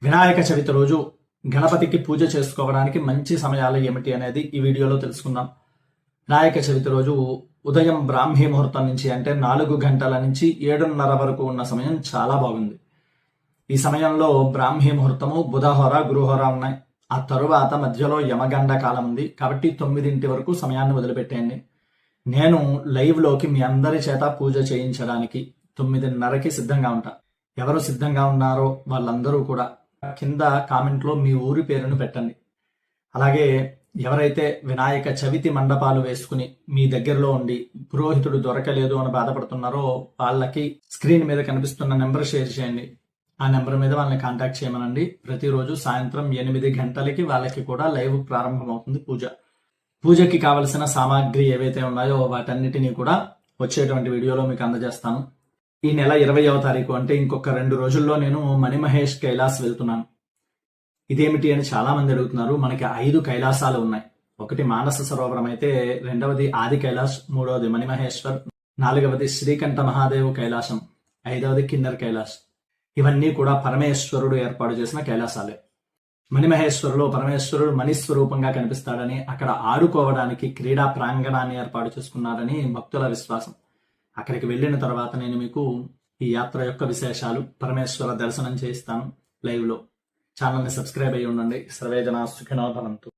వినాయక చవితి రోజు గణపతికి పూజ చేసుకోవడానికి మంచి సమయాలు ఏమిటి అనేది ఈ వీడియోలో తెలుసుకుందాం. వినాయక చవితి రోజు ఉదయం బ్రాహ్మీ ముహూర్తం నుంచి అంటే 4 గంటల నుంచి 7:30 వరకు ఉన్న సమయం చాలా బాగుంది. ఈ సమయంలో బ్రాహ్మీ ముహూర్తము, బుధహోర, గురుహోర ఉన్నాయి. ఆ తరువాత మధ్యలో యమగండ కాలం ఉంది. కాబట్టి 9 వరకు సమయాన్ని వదిలిపెట్టేయండి. నేను లైవ్ లోకి మీ అందరి చేత పూజ చేయించడానికి 9:30కి సిద్ధంగా ఉంటా. ఎవరు సిద్ధంగా ఉన్నారో వాళ్ళందరూ కూడా కింద కామెంట్లో మీ ఊరి పేరును పెట్టండి. అలాగే ఎవరైతే వినాయక చవితి మండపాలు వేసుకుని మీ దగ్గరలో ఉండి పురోహితుడు దొరకలేదు అని బాధపడుతున్నారో వాళ్ళకి స్క్రీన్ మీద కనిపిస్తున్న నెంబర్ షేర్ చేయండి. ఆ నెంబర్ మీద వాళ్ళని కాంటాక్ట్ చేయమనండి. ప్రతిరోజు సాయంత్రం 8 గంటలకి వాళ్ళకి కూడా లైవ్ ప్రారంభమవుతుంది పూజకి కావలసిన సామాగ్రి ఏవైతే ఉన్నాయో వాటన్నిటినీ కూడా వచ్చేటువంటి వీడియోలో మీకు అందజేస్తాను. ఈ నెల 20వ తారీఖు అంటే ఇంకొక 2 రోజుల్లో నేను మణిమహేష్ కైలాస్ వెళ్తున్నాను. ఇదేమిటి అని చాలా మంది అడుగుతున్నారు. మనకి 5 కైలాసాలు ఉన్నాయి. ఒకటి మానస సరోవరం అయితే, రెండవది ఆది కైలాష్, మూడవది మణిమహేశ్వర్, 4వది శ్రీకంఠ మహాదేవ్ కైలాసం, 5వది కిన్నర్ కైలాష్. ఇవన్నీ కూడా పరమేశ్వరుడు ఏర్పాటు చేసిన కైలాసాలే. మణిమహేశ్వరులో పరమేశ్వరుడు మణిస్వరూపంగా కనిపిస్తాడని, అక్కడ ఆడుకోవడానికి క్రీడా ప్రాంగణాన్ని ఏర్పాటు చేసుకున్నారని భక్తుల విశ్వాసం. అక్కడికి వెళ్ళిన తర్వాత నేను మీకు ఈ యాత్ర యొక్క విశేషాలు, పరమేశ్వర దర్శనం చేయిస్తాను లైవ్లో. ఛానల్ని సబ్స్క్రైబ్ అయ్యి ఉండండి. సర్వే జనా సుఖినో భవంతు.